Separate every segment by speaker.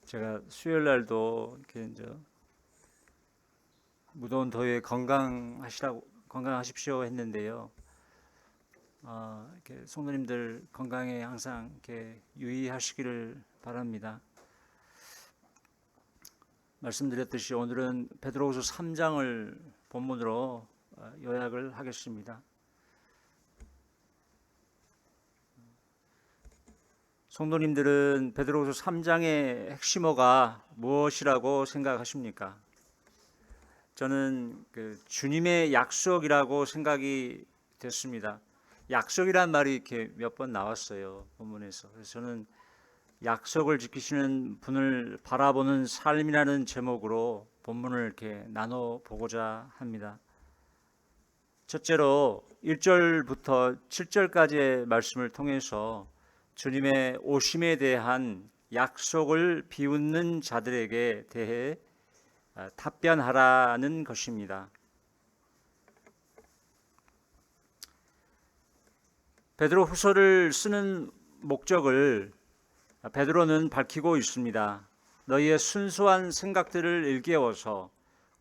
Speaker 1: 제가 수요일 날도 이렇게 이제 무더운 더위에 건강하십시오 했는데요. 이렇게 성도님들 건강에 항상 이렇게 유의하시기를 바랍니다. 말씀드렸듯이 오늘은 베드로후서 3장을 본문으로 요약을 하겠습니다. 성도님들은 베드로후서 3장의 핵심어가 무엇이라고 생각하십니까? 저는 주님의 약속이라고 생각이 됐습니다. 약속이란 말이 이렇게 몇 번 나왔어요, 본문에서. 그래서 저는 약속을 지키시는 분을 바라보는 삶이라는 제목으로 본문을 이렇게 나눠 보고자 합니다. 첫째로 1절부터 7절까지의 말씀을 통해서 주님의 오심에 대한 약속을 비웃는 자들에게 대해 답변하라는 것입니다. 베드로 후서를 쓰는 목적을 베드로는 밝히고 있습니다. 너희의 순수한 생각들을 일깨워서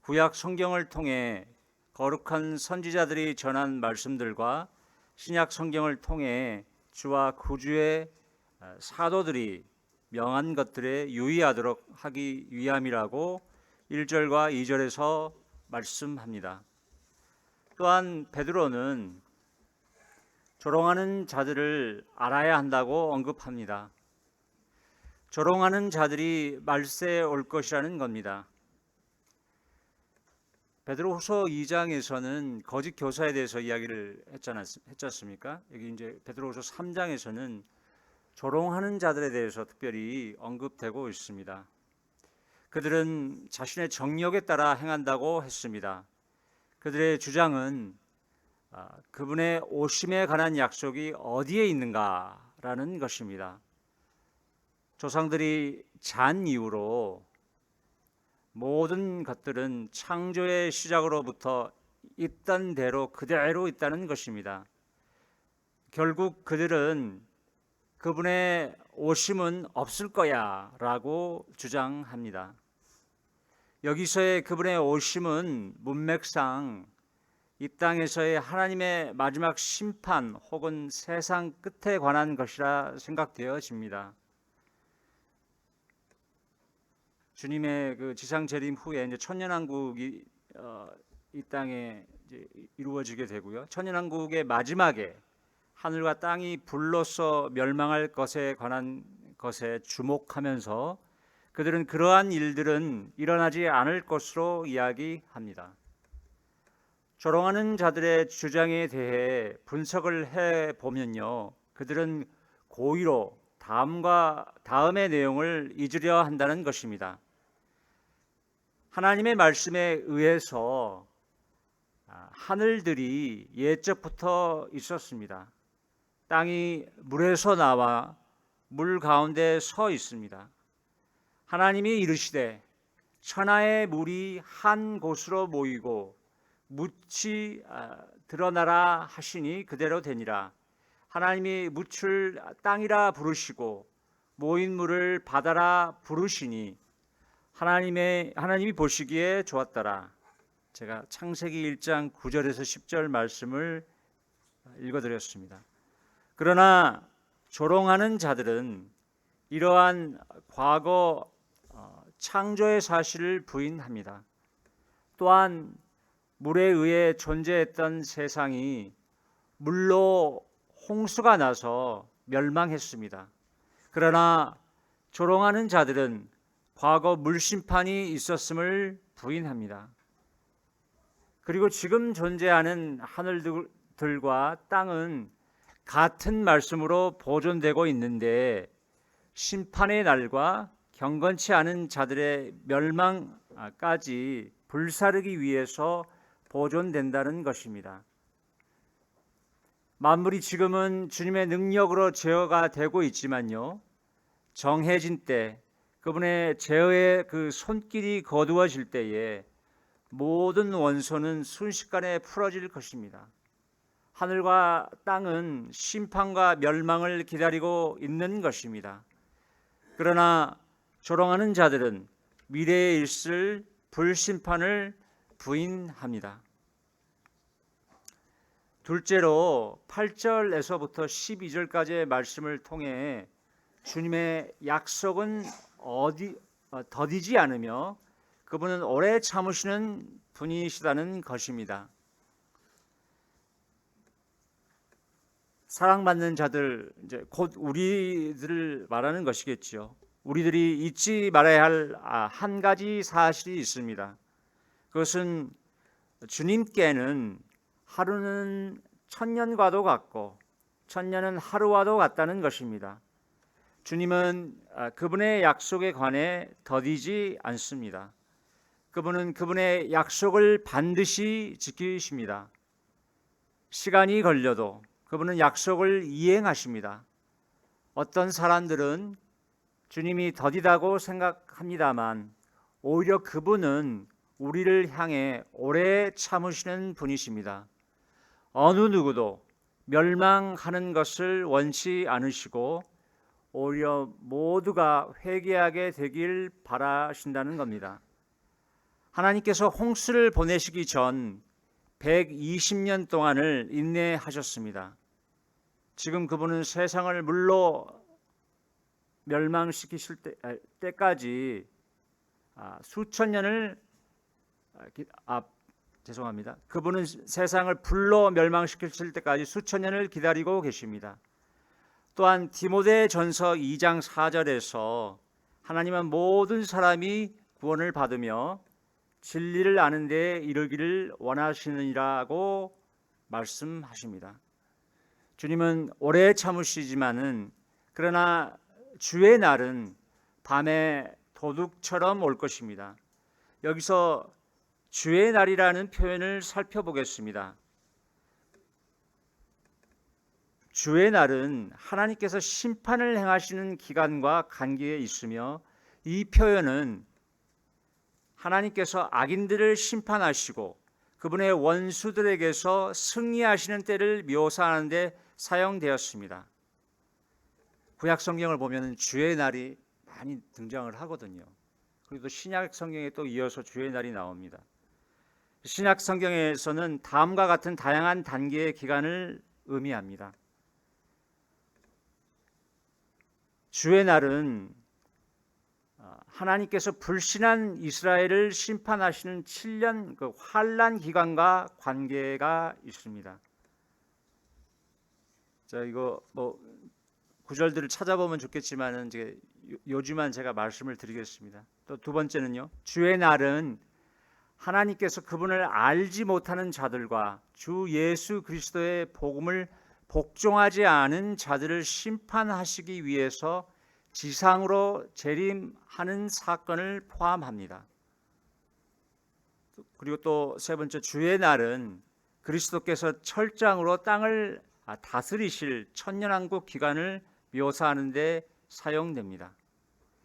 Speaker 1: 구약 성경을 통해 거룩한 선지자들이 전한 말씀들과 신약 성경을 통해 주와 구주의 사도들이 명한 것들에 유의하도록 하기 위함이라고 1절과 2절에서 말씀합니다. 또한 베드로는 조롱하는 자들을 알아야 한다고 언급합니다. 조롱하는 자들이 말세에 올 것이라는 겁니다. 베드로후서 2장에서는 거짓 교사에 대해서 이야기를 했지 않습니까? 여기 이제 베드로후서 3장에서는 조롱하는 자들에 대해서 특별히 언급되고 있습니다. 그들은 자신의 정력에 따라 행한다고 했습니다. 그들의 주장은 그분의 오심에 관한 약속이 어디에 있는가라는 것입니다. 조상들이 잔 이후로 모든 것들은 창조의 시작으로부터 있던 대로 그대로 있다는 것입니다. 결국 그들은 그분의 오심은 없을 거야 라고 주장합니다. 여기서의 그분의 오심은 문맥상 이 땅에서의 하나님의 마지막 심판 혹은 세상 끝에 관한 것이라 생각되어집니다. 주님의 그 지상 재림 후에 이제 천년왕국이 이 땅에 이제 이루어지게 되고요. 천년왕국의 마지막에 하늘과 땅이 불로써 멸망할 것에 관한 것에 주목하면서 그들은 그러한 일들은 일어나지 않을 것으로 이야기합니다. 조롱하는 자들의 주장에 대해 분석을 해 보면요, 그들은 고의로 다음의 내용을 잊으려 한다는 것입니다. 하나님의 말씀에 의해서 하늘들이 옛적부터 있었습니다. 땅이 물에서 나와 물 가운데 서 있습니다. 하나님이 이르시되 천하의 물이 한 곳으로 모이고 묻이 드러나라 하시니 그대로 되니라. 하나님이 묻을 땅이라 부르시고 모인 물을 바다라 부르시니 하나님이 보시기에 좋았더라. 제가 창세기 1장 9절에서 10절 말씀을 읽어드렸습니다. 그러나 조롱하는 자들은 이러한 과거 창조의 사실을 부인합니다. 또한 물에 의해 존재했던 세상이 물로 홍수가 나서 멸망했습니다. 그러나 조롱하는 자들은 과거 물심판이 있었음을 부인합니다. 그리고 지금 존재하는 하늘들과 땅은 같은 말씀으로 보존되고 있는데 심판의 날과 경건치 않은 자들의 멸망까지 불사르기 위해서 보존된다는 것입니다. 만물이 지금은 주님의 능력으로 제어가 되고 있지만요, 정해진 때 그분의 제어의 그 손길이 거두어질 때에 모든 원소는 순식간에 풀어질 것입니다. 하늘과 땅은 심판과 멸망을 기다리고 있는 것입니다. 그러나 조롱하는 자들은 미래에 있을 불심판을 부인합니다. 둘째로 8절에서부터 12절까지의 말씀을 통해 주님의 약속은 더디지 않으며 그분은 오래 참으시는 분이시다는 것입니다. 사랑받는 자들, 이제 곧 우리들을 말하는 것이겠죠. 우리들이 잊지 말아야 할 한 가지 사실이 있습니다. 그것은 주님께는 하루는 천년과도 같고 천년은 하루와도 같다는 것입니다. 주님은 그분의 약속에 관해 더디지 않습니다. 그분은 그분의 약속을 반드시 지키십니다. 시간이 걸려도 그분은 약속을 이행하십니다. 어떤 사람들은 주님이 더디다고 생각합니다만 오히려 그분은 우리를 향해 오래 참으시는 분이십니다. 어느 누구도 멸망하는 것을 원치 않으시고 오히려 모두가 회개하게 되길 바라신다는 겁니다. 하나님께서 홍수를 보내시기 전 120년 동안을 인내하셨습니다. 지금 그분은 세상을 물로 멸망시키실 때까지 수천 년을 그분은 세상을 불로 멸망시키실 때까지 수천 년을 기다리고 계십니다. 또한 디모데전서 2장 4절에서 하나님은 모든 사람이 구원을 받으며 진리를 아는 데 이르기를 원하시느니라고 말씀하십니다. 주님은 오래 참으시지만은 그러나 주의 날은 밤에 도둑처럼 올 것입니다. 여기서 주의 날이라는 표현을 살펴보겠습니다. 주의 날은 하나님께서 심판을 행하시는 기간과 관계에 있으며 이 표현은 하나님께서 악인들을 심판하시고 그분의 원수들에게서 승리하시는 때를 묘사하는 데 사용되었습니다. 구약 성경을 보면 주의 날이 많이 등장을 하거든요. 그리고 신약 성경에 또 이어서 주의 날이 나옵니다. 신약 성경에서는 다음과 같은 다양한 단계의 기간을 의미합니다. 주의 날은 하나님께서 불신한 이스라엘을 심판하시는 7년 그 환난 기간과 관계가 있습니다. 자, 이거 구절들을 찾아보면 좋겠지만은 이제 요즘만 제가 말씀을 드리겠습니다. 또 두 번째는요. 주의 날은 하나님께서 그분을 알지 못하는 자들과 주 예수 그리스도의 복음을 복종하지 않은 자들을 심판하시기 위해서 지상으로 재림하는 사건을 포함합니다. 그리고 또 세 번째, 주의 날은 그리스도께서 철장으로 땅을 다스리실 천년왕국 기간을 묘사하는 데 사용됩니다.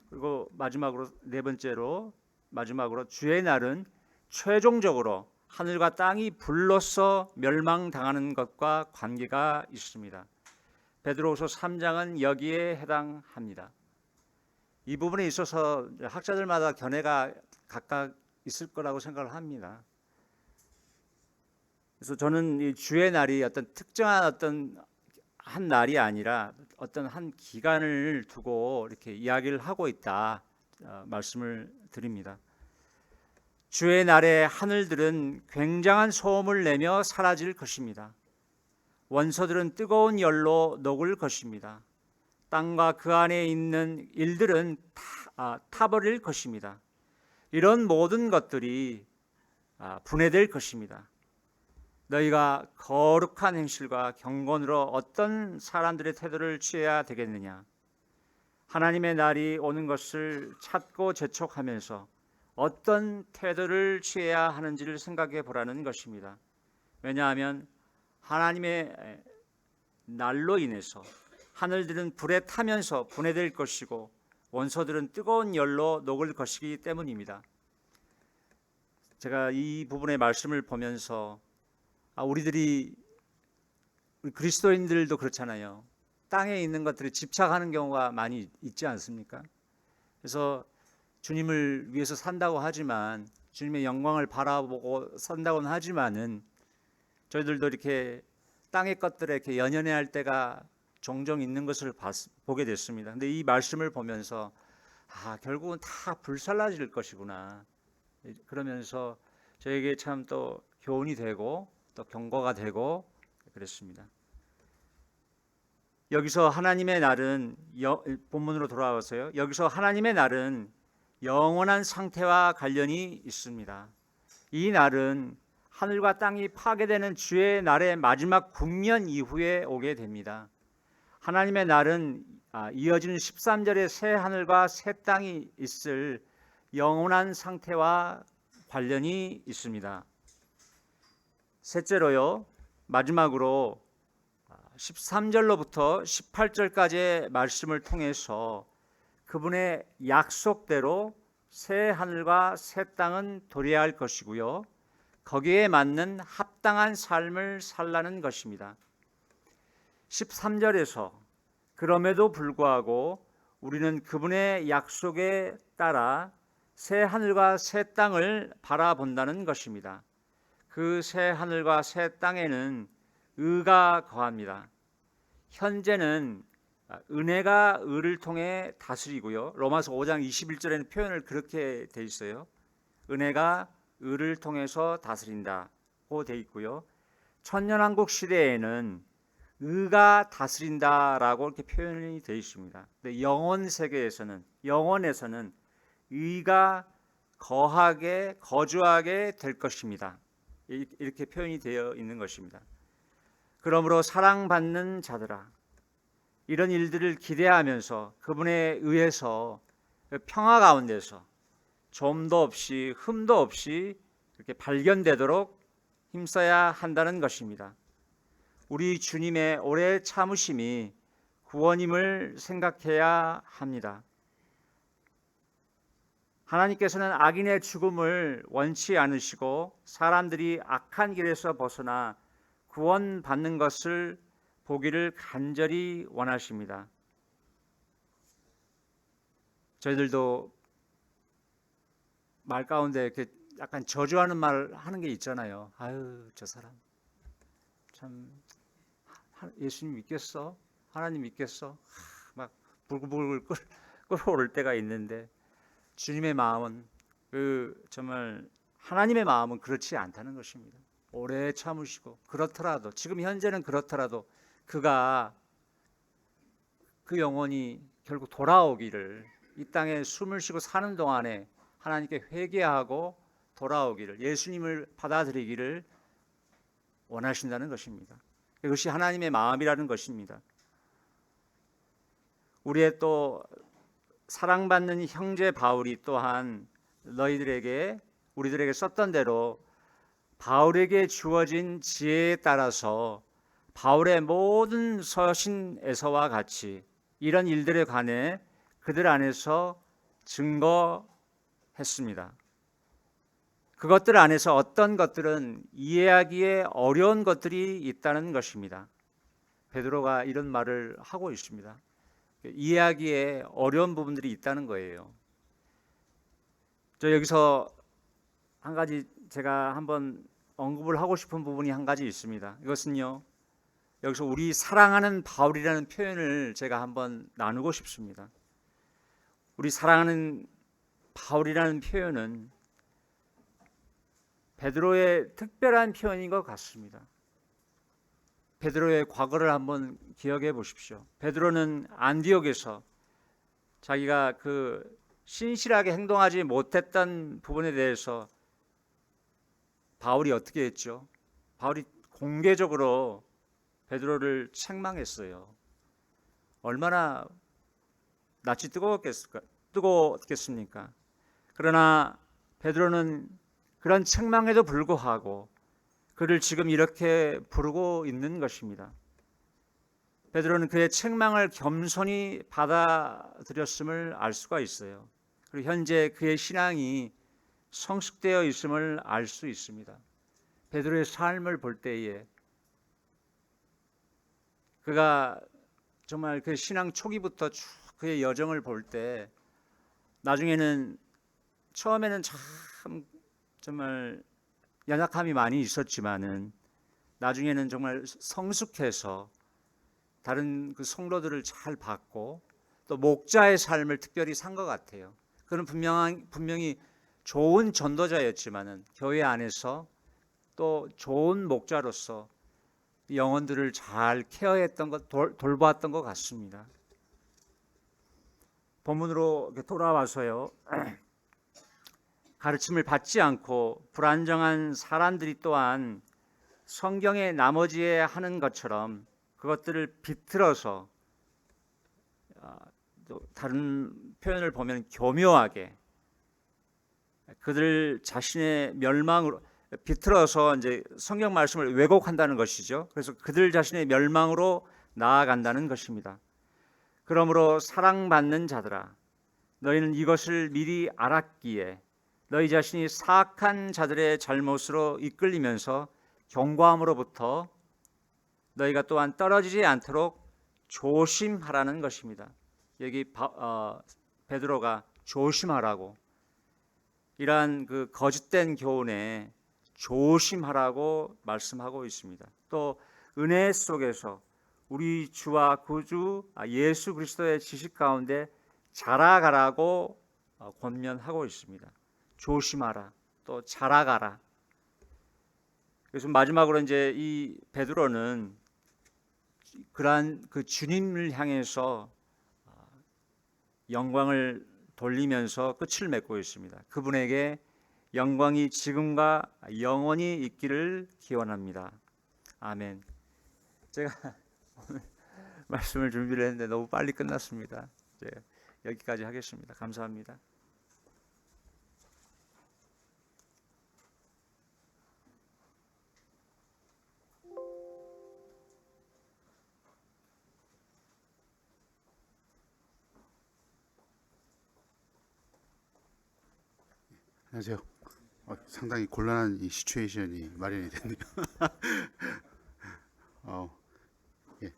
Speaker 1: 그리고 마지막으로 마지막으로 주의 날은 최종적으로 하늘과 땅이 불로써 멸망당하는 것과 관계가 있습니다. 베드로후서 3장은 여기에 해당합니다. 이 부분에 있어서 학자들마다 견해가 각각 있을 거라고 생각을 합니다. 그래서 저는 이 주의 날이 어떤 특정한 어떤 한 날이 아니라 어떤 한 기간을 두고 이렇게 이야기를 하고 있다 말씀을 드립니다. 주의 날에 하늘들은 굉장한 소음을 내며 사라질 것입니다. 원소들은 뜨거운 열로 녹을 것입니다. 땅과 그 안에 있는 일들은 타버릴 것입니다. 이런 모든 것들이 분해될 것입니다. 너희가 거룩한 행실과 경건으로 어떤 사람들의 태도를 취해야 되겠느냐? 하나님의 날이 오는 것을 찾고 재촉하면서 어떤 태도를 취해야 하는지를 생각해 보라는 것입니다. 왜냐하면 하나님의 날로 인해서 하늘들은 불에 타면서 분해될 것이고 원소들은 뜨거운 열로 녹을 것이기 때문입니다. 제가 이 부분의 말씀을 보면서 우리 그리스도인들도 그렇잖아요. 땅에 있는 것들에 집착하는 경우가 많이 있지 않습니까? 그래서 주님을 위해서 산다고 하지만, 주님의 영광을 바라보고 산다고는 하지만은 저희들도 이렇게 땅의 것들에 이렇게 연연해할 때가 종종 있는 것을 보게 됐습니다. 근데 이 말씀을 보면서 결국은 다 불살라질 것이구나. 그러면서 저에게 참 또 교훈이 되고 또 경고가 되고 그랬습니다. 여기서 하나님의 날은 본문으로 돌아와서요. 여기서 하나님의 날은 영원한 상태와 관련이 있습니다. 이 날은 하늘과 땅이 파괴되는 주의 날의 마지막 국면 이후에 오게 됩니다. 하나님의 날은 이어지는 13절의 새 하늘과 새 땅이 있을 영원한 상태와 관련이 있습니다. 셋째로요, 마지막으로 13절로부터 18절까지의 말씀을 통해서 그분의 약속대로 새 하늘과 새 땅은 도래할 것이고요, 거기에 맞는 합당한 삶을 살라는 것입니다. 13절에서 그럼에도 불구하고 우리는 그분의 약속에 따라 새 하늘과 새 땅을 바라본다는 것입니다. 그 새 하늘과 새 땅에는 의가 거합니다. 현재는 은혜가 의를 통해 다스리고요. 로마서 5장 21절에는 표현을 그렇게 돼 있어요. 은혜가 의를 통해서 다스린다고 돼 있고요. 천년왕국 시대에는 의가 다스린다라고 이렇게 표현이 되어 있습니다. 근데 영원 세계에서는, 영원에서는 의가 거주하게 될 것입니다. 이렇게 표현이 되어 있는 것입니다. 그러므로 사랑받는 자들아, 이런 일들을 기대하면서 그분에 의해서 평화 가운데서 좀도 없이 흠도 없이 이렇게 발견되도록 힘써야 한다는 것입니다. 우리 주님의 오래 참으심이 구원임을 생각해야 합니다. 하나님께서는 악인의 죽음을 원치 않으시고 사람들이 악한 길에서 벗어나 구원받는 것을 보기를 간절히 원하십니다. 저희들도 말 가운데 이렇게 약간 저주하는 말 하는 게 있잖아요. 아유, 저 사람 참 예수님 믿겠어? 하나님 믿겠어? 막 불글불글 끓어오를 때가 있는데, 주님의 마음은 정말 하나님의 마음은 그렇지 않다는 것입니다. 오래 참으시고, 그렇더라도 지금 현재는 그렇더라도 그가 그 영혼이 결국 돌아오기를, 이 땅에 숨을 쉬고 사는 동안에 하나님께 회개하고 돌아오기를, 예수님을 받아들이기를 원하신다는 것입니다. 이것이 하나님의 마음이라는 것입니다. 우리의 또 사랑받는 형제 바울이 또한 우리들에게 썼던 대로 바울에게 주어진 지혜에 따라서 바울의 모든 서신에서와 같이 이런 일들에 관해 그들 안에서 증거했습니다. 그것들 안에서 어떤 것들은 이해하기에 어려운 것들이 있다는 것입니다. 베드로가 이런 말을 하고 있습니다. 이해하기에 어려운 부분들이 있다는 거예요. 저 여기서 한 가지 제가 한번 언급을 하고 싶은 부분이 한 가지 있습니다. 이것은요, 여기서 우리 사랑하는 바울이라는 표현을 제가 한번 나누고 싶습니다. 우리 사랑하는 바울이라는 표현은 베드로의 특별한 표현인 것 같습니다. 베드로의 과거를 한번 기억해 보십시오. 베드로는 안디옥에서 자기가 신실하게 행동하지 못했던 부분에 대해서 바울이 어떻게 했죠? 바울이 공개적으로 베드로를 책망했어요. 얼마나 낯이 뜨거웠겠습니까? 그러나 베드로는 그런 책망에도 불구하고 그를 지금 이렇게 부르고 있는 것입니다. 베드로는 그의 책망을 겸손히 받아들였음을 알 수가 있어요. 그리고 현재 그의 신앙이 성숙되어 있음을 알 수 있습니다. 베드로의 삶을 볼 때에 그가 정말 그 신앙 초기부터 쭉 그의 여정을 볼 때 나중에는 처음에는 참 정말 연약함이 많이 있었지만은 나중에는 정말 성숙해서 다른 그 성도들을 잘 받고 또 목자의 삶을 특별히 산 것 같아요. 그는 분명히 좋은 전도자였지만은 교회 안에서 또 좋은 목자로서 영혼들을 잘 케어했던 것, 돌보았던 것 같습니다. 본문으로 돌아와서요. 가르침을 받지 않고 불안정한 사람들이 또한 성경의 나머지에 하는 것처럼 그것들을 비틀어서 또 다른 표현을 보면 교묘하게 그들 자신의 멸망으로 비틀어서 이제 성경 말씀을 왜곡한다는 것이죠. 그래서 그들 자신의 멸망으로 나아간다는 것입니다. 그러므로 사랑받는 자들아, 너희는 이것을 미리 알았기에 너희 자신이 사악한 자들의 잘못으로 이끌리면서 경고함으로부터 너희가 또한 떨어지지 않도록 조심하라는 것입니다. 여기 베드로가 조심하라고, 이러한 그 거짓된 교훈에 조심하라고 말씀하고 있습니다. 또 은혜 속에서 우리 주와 구주 예수 그리스도의 지식 가운데 자라가라고 권면하고 있습니다. 조심하라, 또 자라가라. 그래서 마지막으로 이제 이 베드로는 그러한 그 주님을 향해서 영광을 돌리면서 끝을 맺고 있습니다. 그분에게 영광이 지금과 영원히 있기를 기원합니다. 아멘. 제가 오늘 말씀을 준비를 했는데 너무 빨리 끝났습니다. 이제 여기까지 하겠습니다. 감사합니다.
Speaker 2: 안녕하세요. 상당히 곤란한 이 시츄에이션이 마련이 됐네요.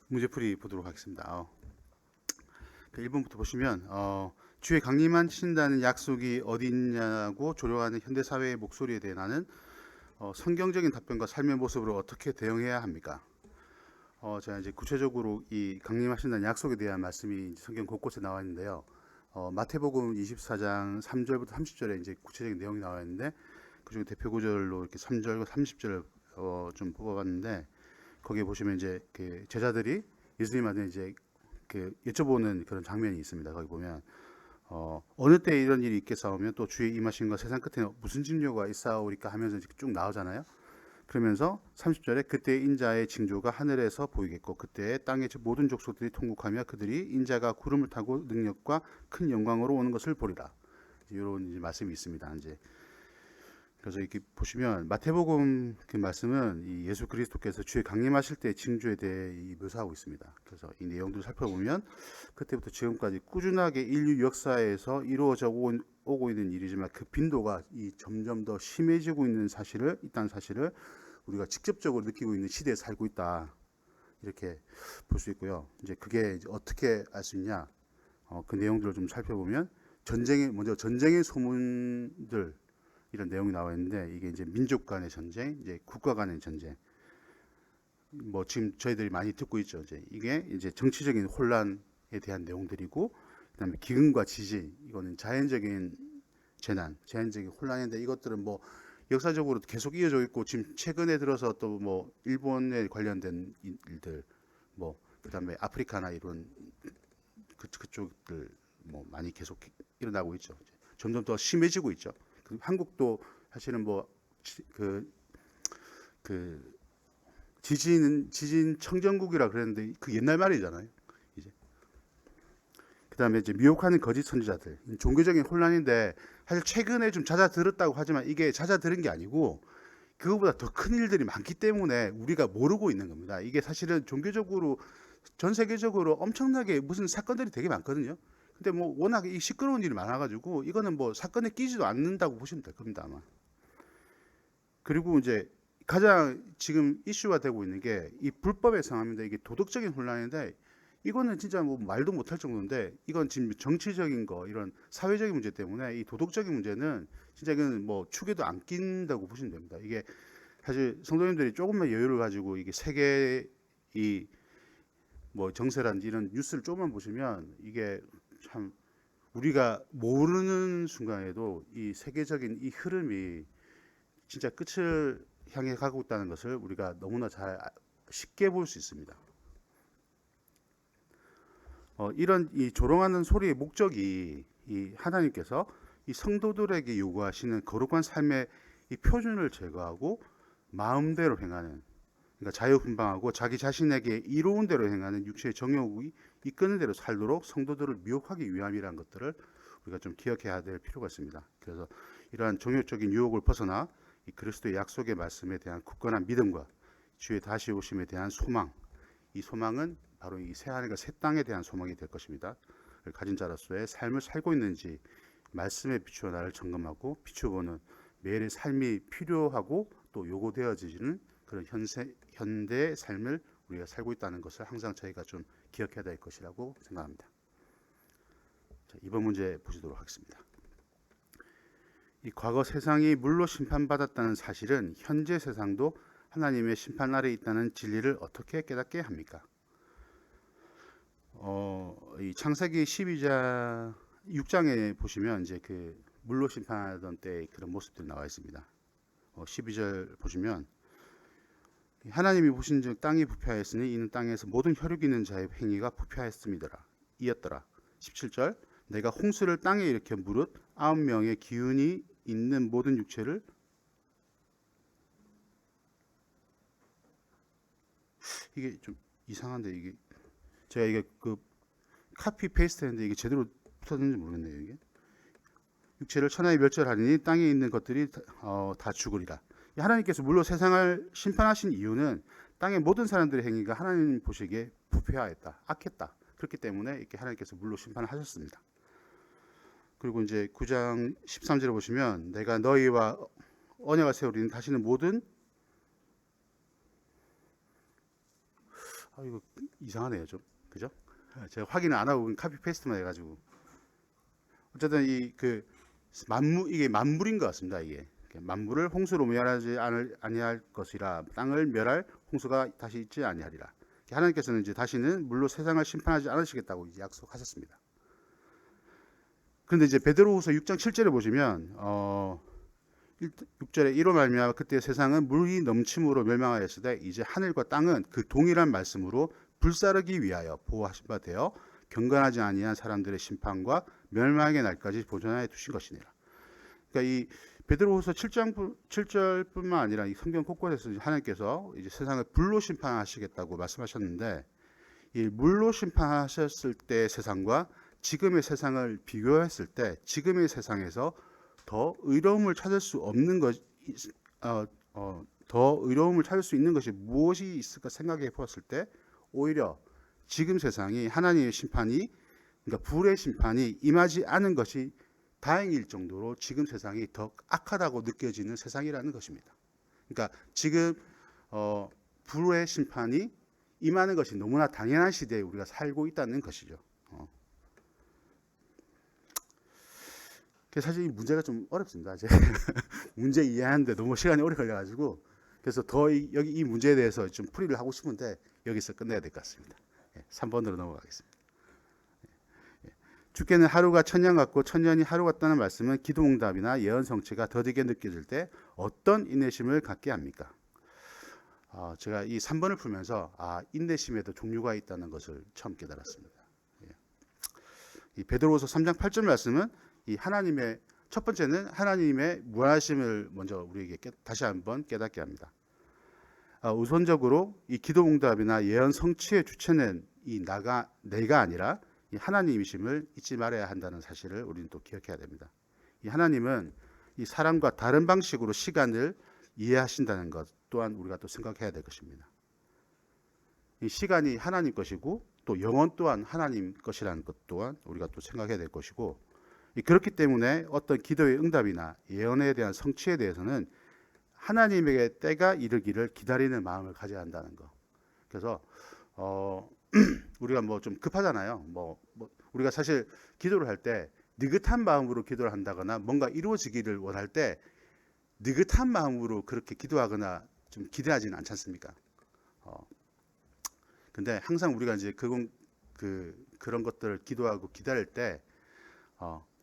Speaker 2: 문제풀이 보도록 하겠습니다. 1번부터 보시면 주의 강림하신다는 약속이 어디 있냐고 조롱하는 현대사회의 목소리에 대해 나는 성경적인 답변과 삶의 모습으로 어떻게 대응해야 합니까? 제가 이제 구체적으로 이 강림하신다는 약속에 대한 말씀이 성경 곳곳에 나와 있는데요. 마태복음 24장 3절부터 30절에 이제 구체적인 내용이 나와 있는데 그중에 대표 구절로 이렇게 3절과 30절을 좀 뽑아봤는데 거기에 보시면 이제 그 제자들이 예수님한테 이제 그 여쭤보는 그런 장면이 있습니다. 거기 보면 어느 때 이런 일이 있겠사오며 또 주의 임하심과 세상 끝에 무슨 징조가 있사오리까 하면서 이렇게 쭉 나오잖아요. 그러면서 30절에 그때 인자의 징조가 하늘에서 보이겠고 그때 땅의 모든 족속들이 통곡하며 그들이 인자가 구름을 타고 능력과 큰 영광으로 오는 것을 보리라. 이런 이제 말씀이 있습니다. 이제 그래서 이렇게 보시면 마태복음 그 말씀은 이 예수 그리스도께서 주의 강림하실 때 징조에 대해 묘사하고 있습니다. 그래서 이 내용들을 살펴보면 그때부터 지금까지 꾸준하게 인류 역사에서 이루어져 오고 있는 일이지만 그 빈도가 점점 더 심해지고 있는 사실을 우리가 직접적으로 느끼고 있는 시대에 살고 있다, 이렇게 볼 수 있고요. 이제 그게 이제 어떻게 알 수 있냐? 그 내용들을 좀 살펴보면 먼저 전쟁의 소문들, 이런 내용이 나와 있는데 이게 이제 민족 간의 전쟁, 이제 국가 간의 전쟁. 뭐 지금 저희들이 많이 듣고 있죠. 이게 이제 정치적인 혼란에 대한 내용들이고, 그다음에 기근과 지진, 이거는 자연적인 재난, 자연적인 혼란인데 이것들은 뭐 역사적으로 계속 이어져 있고 지금 최근에 들어서 또 뭐 일본에 관련된 일들, 뭐 그다음에 아프리카나 이런 그쪽들 뭐 많이 계속 일어나고 있죠. 점점 더 심해지고 있죠. 한국도 사실은 뭐 지진 청정국이라 그랬는데 그 옛날 말이잖아요. 이제 그다음에 이제 미혹하는 거짓 선지자들, 종교적인 혼란인데 사실 최근에 좀 잦아들었다고 하지만 이게 잦아들은 게 아니고 그거보다 더 큰 일들이 많기 때문에 우리가 모르고 있는 겁니다. 이게 사실은 종교적으로 전 세계적으로 엄청나게 무슨 사건들이 되게 많거든요. 근데 뭐 워낙 이 시끄러운 일이 많아가지고 이거는 뭐 사건에 끼지도 않는다고 보시면 될 겁니다, 아마. 그리고 이제 가장 지금 이슈가 되고 있는 게 이 불법의 상황인데 이게 도덕적인 혼란인데 이거는 진짜 뭐 말도 못할 정도인데, 이건 지금 정치적인 거, 이런 사회적인 문제 때문에 이 도덕적인 문제는 진짜 이건 뭐 축에도 안 낀다고 보시면 됩니다. 이게 사실 성도님들이 조금만 여유를 가지고 이게 세계 이 뭐 정세라든지 이런 뉴스를 조금만 보시면 이게 참 우리가 모르는 순간에도 이 세계적인 이 흐름이 진짜 끝을 향해 가고 있다는 것을 우리가 너무나 잘 쉽게 볼 수 있습니다. 이런 이 조롱하는 소리의 목적이 이 하나님께서 이 성도들에게 요구하시는 거룩한 삶의 이 표준을 제거하고 마음대로 행하는, 그러니까 자유분방하고 자기 자신에게 이로운 대로 행하는 육체의 정욕이 이끄는 대로 살도록 성도들을 미혹하기 위함이라는 것들을 우리가 좀 기억해야 될 필요가 있습니다. 그래서 이러한 정욕적인 유혹을 벗어나 이 그리스도의 약속의 말씀에 대한 굳건한 믿음과 주의 다시 오심에 대한 소망, 이 소망은 바로 이 새하늘과 새 땅에 대한 소망이 될 것입니다. 가진 자로서의 삶을 살고 있는지 말씀에 비추어 나를 점검하고 비추어보는 매일의 삶이 필요하고 또 요구되어지는 그런 현대의 삶을 우리가 살고 있다는 것을 항상 저희가 좀 기억해야 될 것이라고 생각합니다. 자, 이번 문제 보시도록 하겠습니다. 이 과거 세상이 물로 심판받았다는 사실은 현재 세상도 하나님의 심판 아래 있다는 진리를 어떻게 깨닫게 합니까? 이 창세기 6장에 보시면 이제 그 물로 심판하던 때의 그런 모습들이 나와 있습니다. 12절 보시면 하나님이 보신즉 땅이 부패하였으니 이는 땅에서 모든 혈육 있는 자의 행위가 부패하였음이더라 이었더라. 17절 내가 홍수를 땅에 일으켜 무릇 9명의 기운이 있는 모든 육체를 이게 좀 이상한데 이게 제가 이게 그 카피 페이스트 했는데 이게 제대로 붙었는지 모르겠네요. 이게 육체를 천하에 멸절하리니 땅에 있는 것들이 다 죽으리라. 하나님께서 물로 세상을 심판하신 이유는 땅의 모든 사람들의 행위가 하나님 보시기에 부패하였다, 악했다. 그렇기 때문에 이렇게 하나님께서 물로 심판하셨습니다. 그리고 이제 9장 13절에 보시면 내가 너희와 언약을 세우리니 다시는 모든 이거 이상하네요 좀, 그죠? 제가 확인을 안 하고 카피 페이스트만 해가지고 어쨌든 이 그 이게 만물인 것 같습니다. 이게 만물을 홍수로 멸하지 아니할 것이라 땅을 멸할 홍수가 다시 있지 아니하리라. 하나님께서는 이제 다시는 물로 세상을 심판하지 않으시겠다고 이제 약속하셨습니다. 그런데 이제 베드로후서 6장 7절에 보시면 6절에 이로 말미암아 그때 세상은 물이 넘침으로 멸망하였으되 이제 하늘과 땅은 그 동일한 말씀으로 불사르기 위하여 보호하신 바 되어 경건하지 아니한 사람들의 심판과 멸망의 날까지 보존하여 두신 것이니라. 그러니까 이 베드로후서 7절뿐만 아니라 이 성경 곳곳에서 하나님께서 이제 세상을 불로 심판하시겠다고 말씀하셨는데, 이 물로 심판하셨을 때 세상과 지금의 세상을 비교했을 때 지금의 세상에서 더 의로움을 찾을 수 없는 더 의로움을 찾을 수 있는 것이 무엇이 있을까 생각해 보았을 때 오히려 지금 세상이 하나님의 심판이, 그러니까 불의 심판이 임하지 않은 것이 다행일 정도로 지금 세상이 더 악하다고 느껴지는 세상이라는 것입니다. 그러니까 지금 불의 심판이 임하는 것이 너무나 당연한 시대에 우리가 살고 있다는 것이죠. 사실 이 문제가 좀 어렵습니다. 제가 문제 이해하는데 너무 시간이 오래 걸려가지고 그래서 더 여기 이 문제에 대해서 좀 풀이를 하고 싶은데 여기서 끝내야 될 것 같습니다. 3번으로 넘어가겠습니다. 주께는 하루가 천년 같고 천년이 하루 같다는 말씀은 기도응답이나 예언 성취가 더디게 느껴질 때 어떤 인내심을 갖게 합니까? 제가 이 3번을 풀면서 인내심에도 종류가 있다는 것을 처음 깨달았습니다. 이 베드로후서 3장 8절 말씀은 이 하나님의 첫 번째는 하나님의 무한하심을 먼저 우리에게 다시 한번 깨닫게 합니다. 우선적으로 이 기도응답이나 예언 성취의 주체는 내가 아니라 이 하나님이심을 잊지 말아야 한다는 사실을 우리는 또 기억해야 됩니다. 이 하나님은 이 사람과 다른 방식으로 시간을 이해하신다는 것 또한 우리가 또 생각해야 될 것입니다. 이 시간이 하나님 것이고 또 영혼 또한 하나님 것이라는 것 또한 우리가 또 생각해야 될 것이고, 그렇기 때문에 어떤 기도의 응답이나 예언에 대한 성취에 대해서는 하나님에게 때가 이르기를 기다리는 마음을 가져야 한다는 것. 그래서 우리가 뭐 좀 급하잖아요. 뭐 우리가 사실 기도를 할 때 느긋한 마음으로 기도를 한다거나 뭔가 이루어지기를 원할 때 느긋한 마음으로 그렇게 기도하거나 좀 기대하지는 않지 않습니까? 근데 항상 우리가 이제 그런 것들을 기도하고 기다릴 때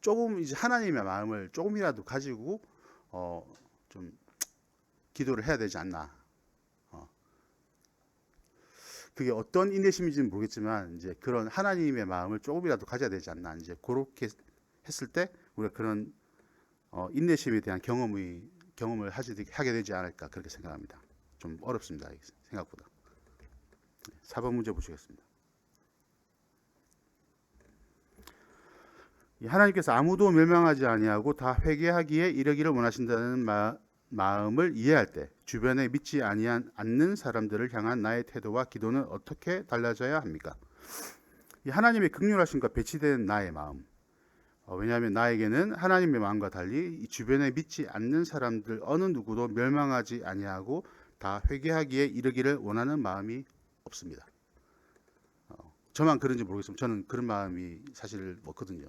Speaker 2: 조금 이제 하나님의 마음을 조금이라도 가지고 좀 기도를 해야 되지 않나. 그게 어떤 인내심인지는 모르겠지만 이제 그런 하나님의 마음을 조금이라도 가져야 되지 않나. 이제 그렇게 했을 때 우리가 그런 인내심에 대한 경험을 하게 되지 않을까 그렇게 생각합니다. 좀 어렵습니다. 생각보다. 4번 문제 보시겠습니다. 하나님께서 아무도 멸망하지 아니하고 다 회개하기에 이르기를 원하신다는 마음을 이해할 때 주변에 믿지 않는 사람들을 향한 나의 태도와 기도는 어떻게 달라져야 합니까? 이 하나님의 긍휼하심과 배치된 나의 마음. 왜냐하면 나에게는 하나님의 마음과 달리 이 주변에 믿지 않는 사람들 어느 누구도 멸망하지 아니하고 다 회개하기에 이르기를 원하는 마음이 없습니다. 저만 그런지 모르겠지만 저는 그런 마음이 사실 없거든요.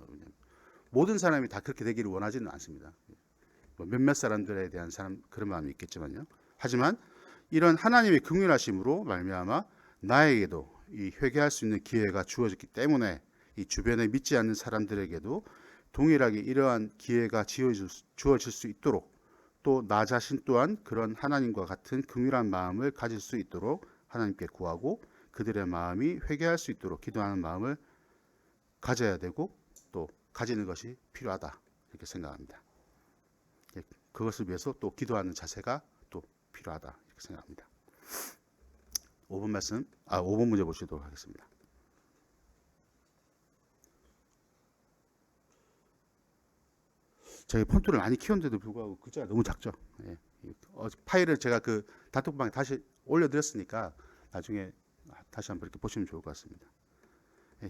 Speaker 2: 모든 사람이 다 그렇게 되기를 원하지는 않습니다. 몇몇 사람들에 대한 그런 마음이 있겠지만요. 하지만 이런 하나님의 긍휼하심으로 말미암아 나에게도 이 회개할 수 있는 기회가 주어졌기 때문에 이 주변에 믿지 않는 사람들에게도 동일하게 이러한 기회가 주어질 수 있도록 또 나 자신 또한 그런 하나님과 같은 긍휼한 마음을 가질 수 있도록 하나님께 구하고 그들의 마음이 회개할 수 있도록 기도하는 마음을 가져야 되고 또 가지는 것이 필요하다 이렇게 생각합니다. 그것을 위해서 또 기도하는 자세가 또 필요하다 이렇게 생각합니다. 5번 문제 보시도록 하겠습니다. 저희 폰트를 많이 키웠는데도 불구하고 글자가 너무 작죠. 파일을 제가 그 단톡방에 다시 올려드렸으니까 나중에 다시 한번 이렇게 보시면 좋을 것 같습니다.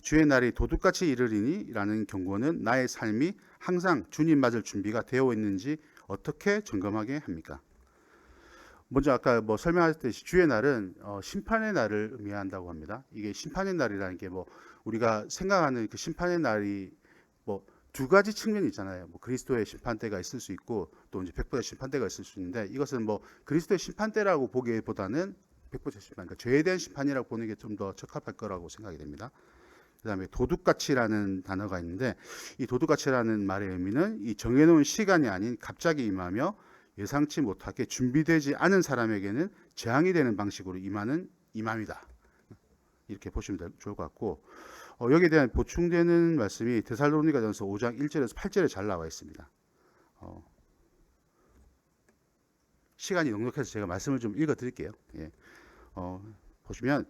Speaker 2: 주의 날이 도둑같이 이르리니 라는 경고는 나의 삶이 항상 주님 맞을 준비가 되어 있는지 어떻게 점검하게 합니까? 먼저 아까 설명하셨듯이 주의 날은 심판의 날을 의미한다고 합니다. 이게 심판의 날이라는 게 우리가 생각하는 그 심판의 날이 두 가지 측면이 있잖아요. 그리스도의 심판대가 있을 수 있고 또 이제 백보자 심판대가 있을 수 있는데 이것은 그리스도의 심판대라고 보기보다는 백보자 심판, 그러니까 죄에 대한 심판이라고 보는 게 좀 더 적합할 거라고 생각이 됩니다. 그다음에 도둑같이라는 단어가 있는데 이 도둑같이라는 말의 의미는 이 정해놓은 시간이 아닌 갑자기 임하며 예상치 못하게 준비되지 않은 사람에게는 재앙이 되는 방식으로 임함이다. 이렇게 보시면 좋을 것 같고 여기에 대한 보충되는 말씀이 데살로니가전서 5장 1절에서 8절에 잘 나와 있습니다. 시간이 넉넉해서 제가 말씀을 좀 읽어드릴게요. 보시면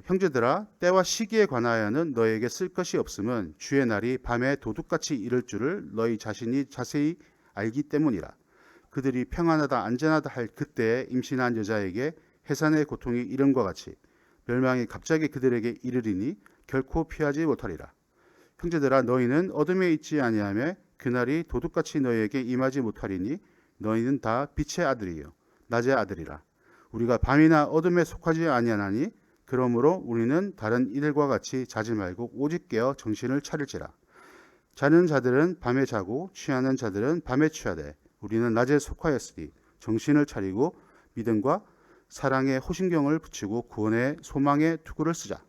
Speaker 2: 형제들아 때와 시기에 관하여는 너에게 쓸 것이 없음은 주의 날이 밤에 도둑같이 이를 줄을 너희 자신이 자세히 알기 때문이라. 그들이 평안하다 안전하다 할 그때에 임신한 여자에게 해산의 고통이 이름과 같이 멸망이 갑자기 그들에게 이르리니 결코 피하지 못하리라. 형제들아 너희는 어둠에 있지 아니하며 그날이 도둑같이 너희에게 임하지 못하리니 너희는 다 빛의 아들이요 낮의 아들이라. 우리가 밤이나 어둠에 속하지 아니하나니 그러므로 우리는 다른 이들과 같이 자지 말고 오직 깨어 정신을 차릴지라. 자는 자들은 밤에 자고 취하는 자들은 밤에 취하되 우리는 낮에 속하였으니 정신을 차리고 믿음과 사랑의 호신경을 붙이고 구원의 소망의 투구를 쓰자.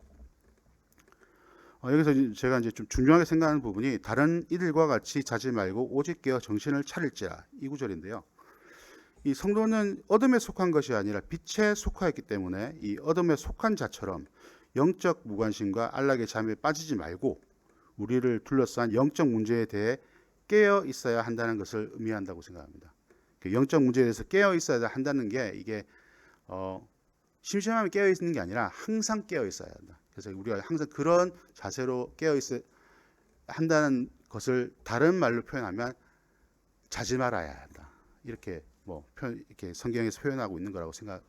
Speaker 2: 여기서 제가 이제 좀 중요하게 생각하는 부분이 다른 이들과 같이 자지 말고 오직 깨어 정신을 차릴지라 이 구절인데요. 이 성도는 어둠에 속한 것이 아니라 빛에 속하였기 때문에 이 어둠에 속한 자처럼 영적 무관심과 안락의 잠에 빠지지 말고 우리를 둘러싼 영적 문제에 대해 깨어 있어야 한다는 것을 의미한다고 생각합니다. 영적 문제에 대해서 깨어 있어야 한다는 게 이게 심심하면 깨어 있는 게 아니라 항상 깨어 있어야 한다. 그래서 우리가 항상 그런 자세로 깨어 있어야 한다는 것을 다른 말로 표현하면 자지 말아야 한다. 이렇게 이렇게 성경에서 표현하고 있는 거라고 생각.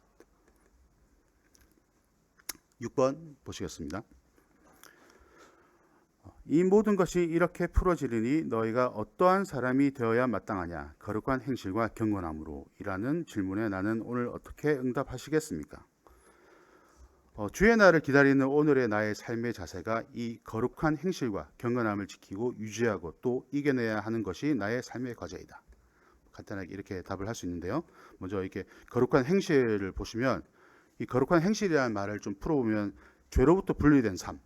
Speaker 2: 6번 보시겠습니다. 이 모든 것이 이렇게 풀어지리니 너희가 어떠한 사람이 되어야 마땅하냐 거룩한 행실과 경건함으로 이라는 질문에 나는 오늘 어떻게 응답하시겠습니까? 주의 날을 기다리는 오늘의 나의 삶의 자세가 이 거룩한 행실과 경건함을 지키고 유지하고 또 이겨내야 하는 것이 나의 삶의 과제이다. 간단하게 이렇게 답을 할 수 있는데요. 먼저 이렇게 거룩한 행실을 보시면 이 거룩한 행실이라는 말을 좀 풀어보면 죄로부터 분리된 삶,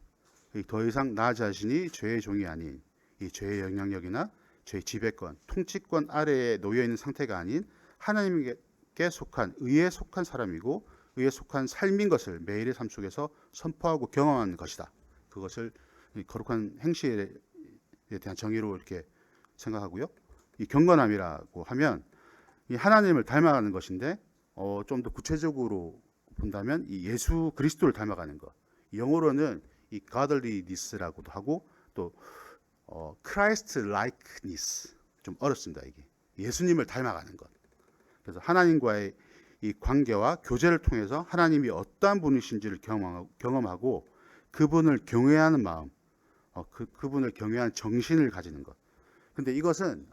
Speaker 2: 더 이상 나 자신이 죄의 종이 아닌 이 죄의 영향력이나 죄의 지배권, 통치권 아래에 놓여 있는 상태가 아닌 하나님께 속한 의에 속한 사람이고 의에 속한 삶인 것을 매일의 삶 속에서 선포하고 경험하는 것이다. 그것을 거룩한 행실에 대한 정의로 이렇게 생각하고요. 이 경건함이라고 하면 이 하나님을 닮아가는 것인데 좀 더 구체적으로 본다면 이 예수 그리스도를 닮아가는 것. 영어로는 이 godliness라고도 하고 또 Christ likeness 좀 어렵습니다. 이게 예수님을 닮아가는 것. 그래서 하나님과의 이 관계와 교제를 통해서 하나님이 어떠한 분이신지를 경험하고 그분을 경외하는 마음, 그분을 경외하는 정신을 가지는 것. 근데 이것은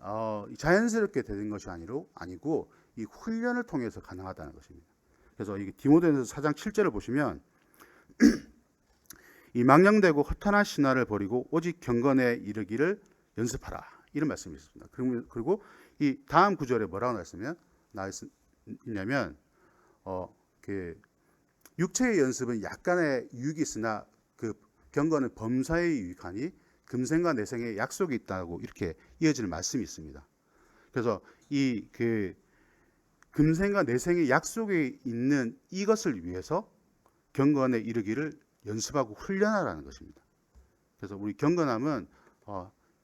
Speaker 2: 자연스럽게 되는 것이 아니고 이 훈련을 통해서 가능하다는 것입니다. 그래서 이 디모데전서 4장 7절을 보시면 이 망령되고 허탄한 신화를 버리고 오직 경건에 이르기를 연습하라 이런 말씀이 있습니다. 그리고 이 다음 구절에 뭐라고 나있냐면 그 육체의 연습은 약간의 유익이 있으나 그 경건은 범사에 유익하니 금생과 내생에 약속이 있다고 이렇게 이어지는 말씀이 있습니다. 그래서 이 그 금생과 내생에 약속이 있는 이것을 위해서 경건에 이르기를 연습하고 훈련하라는 것입니다. 그래서 우리 경건함은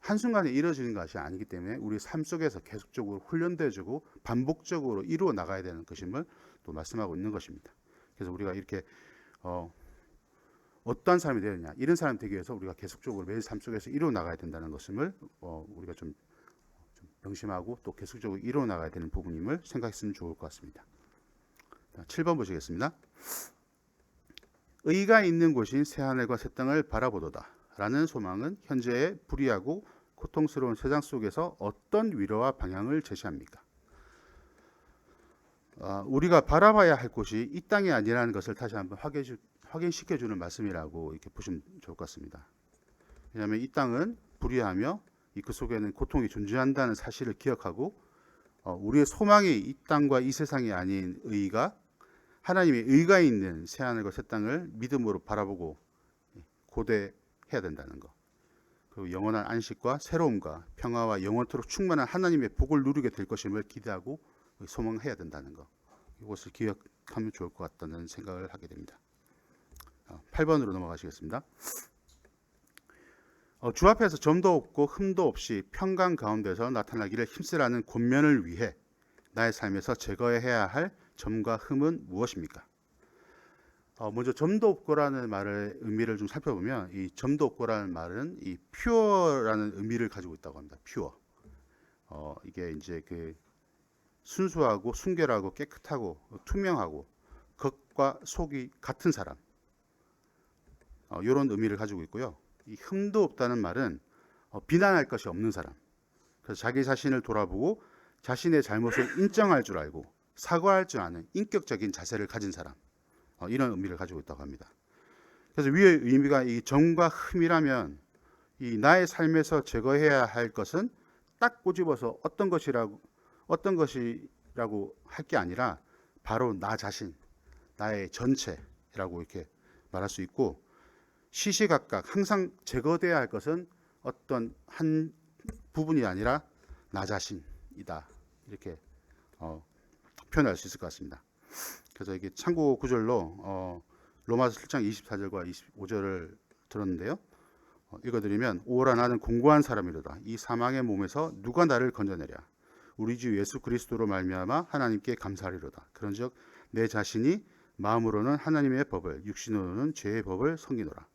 Speaker 2: 한순간에 이루어지는 것이 아니기 때문에 우리 삶 속에서 계속적으로 훈련되어지고 반복적으로 이루어 나가야 되는 것임을 또 말씀하고 있는 것입니다. 그래서 우리가 이렇게 어떠한 사람이 되느냐 이런 사람이 되기 위해서 우리가 계속적으로 매일 삶 속에서 이루어 나가야 된다는 것임을 우리가 좀 명심하고 또 계속적으로 이루어 나가야 되는 부분임을 생각했으면 좋을 것 같습니다. 7번 보시겠습니다. 의가 있는 곳인 새하늘과 새 땅을 바라보도다 라는 소망은 현재의 불의하고 고통스러운 세상 속에서 어떤 위로와 방향을 제시합니까? 우리가 바라봐야 할 곳이 이 땅이 아니라는 것을 다시 한번 확인시켜주는 말씀이라고 이렇게 보시면 좋을 것 같습니다. 왜냐하면 이 땅은 불의하며 그 속에는 고통이 존재한다는 사실을 기억하고 우리의 소망이 이 땅과 이 세상이 아닌 의가 하나님의 의가 있는 새하늘과 새 땅을 믿음으로 바라보고 고대해야 된다는 것. 그리고 영원한 안식과 새로움과 평화와 영원토록 충만한 하나님의 복을 누리게 될 것임을 기대하고 소망해야 된다는 것. 이것을 기억하면 좋을 것 같다는 생각을 하게 됩니다. 8번으로 넘어가시겠습니다. 주 앞에서 점도 없고 흠도 없이 평강 가운데서 나타나기를 힘쓰라는 권면을 위해 나의 삶에서 제거해야 할 점과 흠은 무엇입니까? 먼저 점도 없고라는 말의 의미를 좀 살펴보면 이 점도 없고라는 말은 이 퓨어라는 의미를 가지고 있다고 합니다. 퓨어. 이게 이제 그 순수하고 순결하고 깨끗하고 투명하고 겉과 속이 같은 사람. 이런 의미를 가지고 있고요. 이 흠도 없다는 말은 비난할 것이 없는 사람. 그래서 자기 자신을 돌아보고 자신의 잘못을 인정할 줄 알고 사과할 줄 아는 인격적인 자세를 가진 사람. 이런 의미를 가지고 있다고 합니다. 그래서 위의 의미가 이 점과 흠이라면 이 나의 삶에서 제거해야 할 것은 딱 꼬집어서 어떤 것이라고 할 게 아니라 바로 나 자신, 나의 전체라고 이렇게 말할 수 있고 시시각각 항상 제거돼야 할 것은 어떤 한 부분이 아니라 나 자신이다. 이렇게 표현할 수 있을 것 같습니다. 그래서 이게 참고 구절로 로마서 7장 24절과 25절을 들었는데요. 읽어드리면 오라 나는 공고한 사람이로다. 이 사망의 몸에서 누가 나를 건져내랴. 우리 주 예수 그리스도로 말미암아 하나님께 감사하리로다. 그런즉 내 자신이 마음으로는 하나님의 법을 육신으로는 죄의 법을 섬기노라.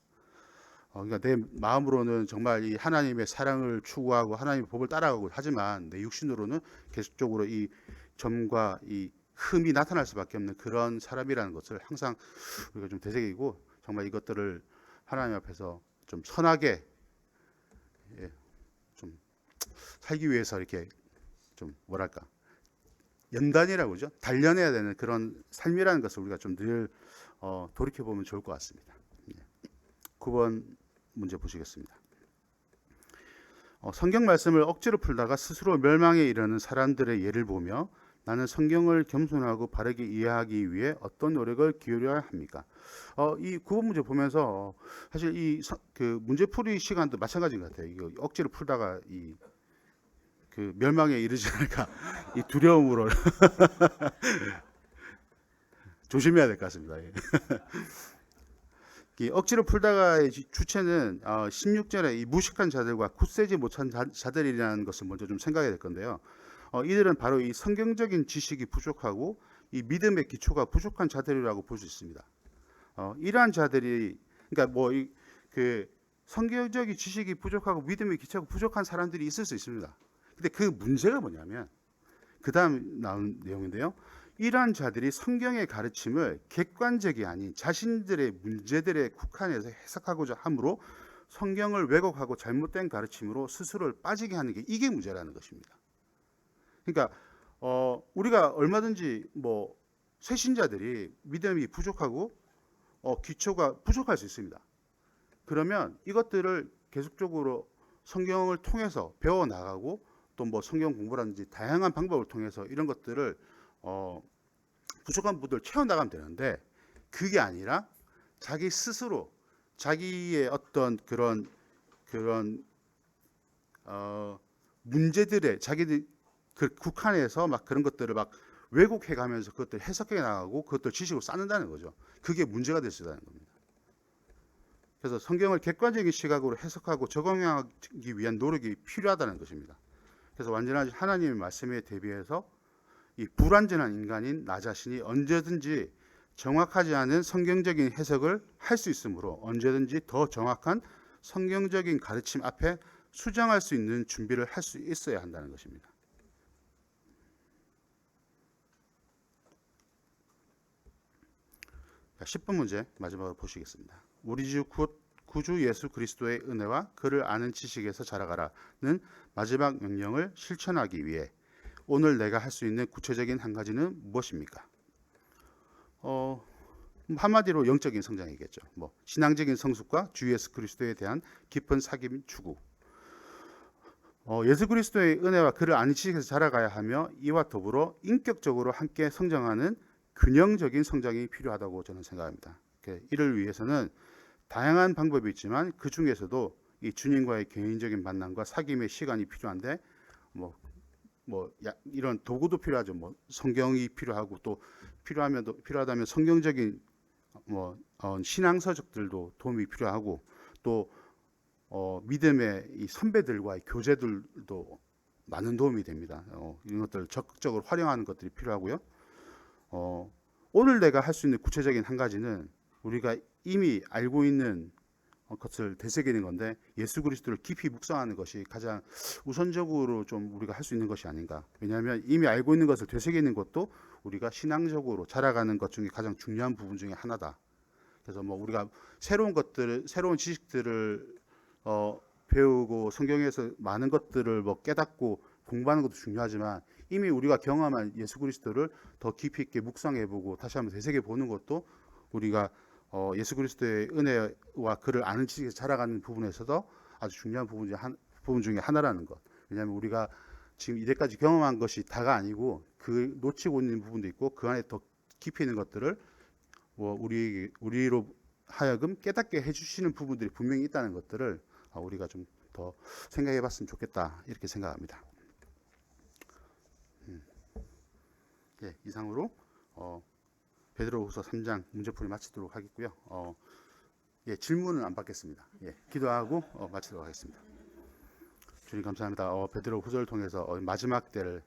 Speaker 2: 그러니까 내 마음으로는 정말 이 하나님의 사랑을 추구하고 하나님의 법을 따라가고 하지만 내 육신으로는 계속적으로 이 점과 이 흠이 나타날 수밖에 없는 그런 사람이라는 것을 항상 우리가 좀 되새기고 정말 이것들을 하나님 앞에서 좀 선하게 좀 살기 위해서 이렇게 좀 뭐랄까 연단이라고 그러죠. 단련해야 되는 그런 삶이라는 것을 우리가 좀 늘 돌이켜 보면 좋을 것 같습니다. 9번 문제 보시겠습니다. 성경 말씀을 억지로 풀다가 스스로 멸망에 이르는 사람들의 예를 보며 나는 성경을 겸손하고 바르게 이해하기 위해 어떤 노력을 기울여야 합니까? 이 9번 문제 보면서 사실 그 문제풀이 시간도 마찬가지인 것 같아요. 이거 억지로 풀다가 그 멸망에 이르지 않을까 이 두려움으로 조심해야 될 것 같습니다. 예. 이 억지로 풀다가의 주체는 16절에 이 무식한 자들과 굳세지 못한 자들이라는 것을 먼저 좀 생각해야 될 건데요. 이들은 바로 이 성경적인 지식이 부족하고 이 믿음의 기초가 부족한 자들이라고 볼 수 있습니다. 이러한 자들이 그러니까 그 성경적인 지식이 부족하고 믿음의 기초가 부족한 사람들이 있을 수 있습니다. 근데 그 문제가 뭐냐면 그 다음 나온 내용인데요. 이러한 자들이 성경의 가르침을 객관적이 아닌 자신들의 문제들에 국한해서 해석하고자 함으로 성경을 왜곡하고 잘못된 가르침으로 스스로를 빠지게 하는 게 이게 문제라는 것입니다. 그러니까 우리가 얼마든지 새 신자들이 믿음이 부족하고 기초가 부족할 수 있습니다. 그러면 이것들을 계속적으로 성경을 통해서 배워 나가고 또 성경 공부라든지 다양한 방법을 통해서 이런 것들을 부족한 부분을 채워 나가면 되는데 그게 아니라 자기 스스로 자기의 어떤 그런 문제들에 자기들 그 국한에서 막 그런 것들을 막 왜곡해 가면서 그것들 해석해 나가고 그것들 지식으로 쌓는다는 거죠. 그게 문제가 될 수 있다는 겁니다. 그래서 성경을 객관적인 시각으로 해석하고 적용하기 위한 노력이 필요하다는 것입니다. 그래서 완전한 하나님의 말씀에 대비해서 이 불완전한 인간인 나 자신이 언제든지 정확하지 않은 성경적인 해석을 할 수 있으므로 언제든지 더 정확한 성경적인 가르침 앞에 수정할 수 있는 준비를 할 수 있어야 한다는 것입니다. 자, 10번 문제 마지막으로 보시겠습니다. 우리 주 구주 예수 그리스도의 은혜와 그를 아는 지식에서 자라가라는 마지막 명령을 실천하기 위해 오늘 내가 할 수 있는 구체적인 한 가지는 무엇입니까? 한마디로 영적인 성장이겠죠. 신앙적인 성숙과 주 예수 그리스도에 대한 깊은 사귐 추구. 예수 그리스도의 은혜와 그를 아는 지식에서 자라가야 하며 이와 더불어 인격적으로 함께 성장하는 균형적인 성장이 필요하다고 저는 생각합니다. 이를 위해서는 다양한 방법이 있지만 그 중에서도 이 주님과의 개인적인 만남과 사귐의 시간이 필요한데 이런 도구도 필요하죠. 성경이 필요하고 또 필요하다면 성경적인 신앙서적들도 도움이 필요하고 또 믿음의 이 선배들과의 교제들도 많은 도움이 됩니다. 이런 것들을 적극적으로 활용하는 것들이 필요하고요. 오늘 내가 할 수 있는 구체적인 한 가지는 우리가 이미 알고 있는 것을 되새기는 건데 예수 그리스도를 깊이 묵상하는 것이 가장 우선적으로 좀 우리가 할 수 있는 것이 아닌가. 왜냐하면 이미 알고 있는 것을 되새기는 것도 우리가 신앙적으로 자라가는 것 중에 가장 중요한 부분 중에 하나다. 그래서 우리가 새로운 지식들을 배우고 성경에서 많은 것들을 깨닫고 공부하는 것도 중요하지만 이미 우리가 경험한 예수 그리스도를 더 깊이 있게 묵상해보고 다시 한번 되새겨 보는 것도 우리가 예수 그리스도의 은혜와 그를 아는 지식에서 자라가는 부분에서도 아주 중요한 부분 중에 하나라는 것. 왜냐하면 우리가 지금 이때까지 경험한 것이 다가 아니고 그 놓치고 있는 부분도 있고 그 안에 더 깊이 있는 것들을 우리로 하여금 깨닫게 해주시는 부분들이 분명히 있다는 것들을 우리가 좀 더 생각해봤으면 좋겠다 이렇게 생각합니다. 예, 이상으로 베드로후서 3장 문제풀이 마치도록 하겠고요. 질문은 안 받겠습니다. 기도하고 마치도록 하겠습니다. 주님 감사합니다. 베드로후서를 통해서 마지막 때를